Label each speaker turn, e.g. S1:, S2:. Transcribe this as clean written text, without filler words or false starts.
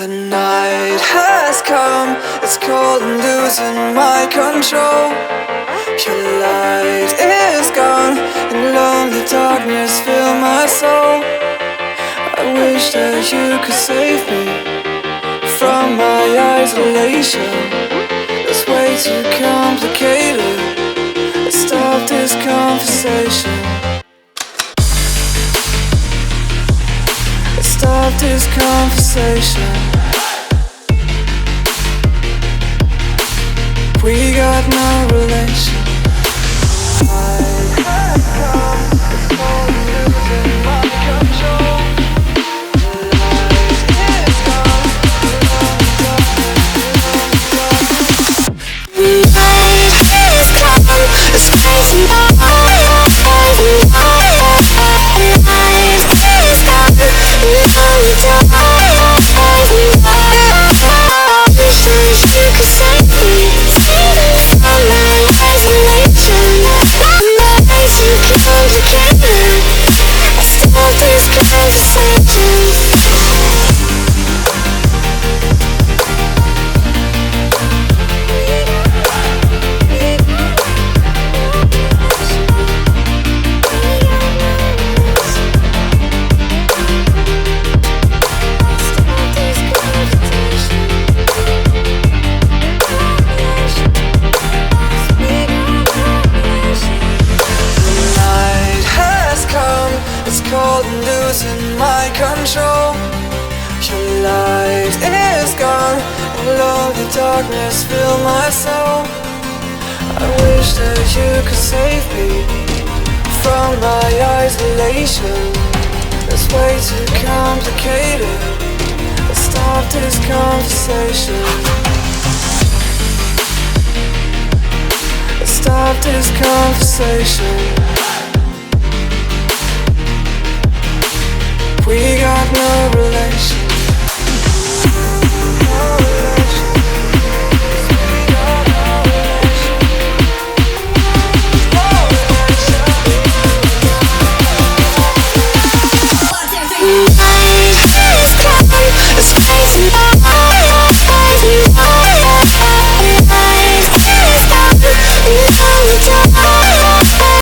S1: The night has come, it's cold and losing my control. Your light is gone, and lonely darkness fill my soul. I wish that you could save me from my isolation. It's way too complicated. Let's stop this conversation. Let's stop this conversation. We got no relation. Darkness fill my soul. I wish that you could save me from my isolation. It's way too complicated. Let's stop this conversation. Let's stop this conversation. We got no relation.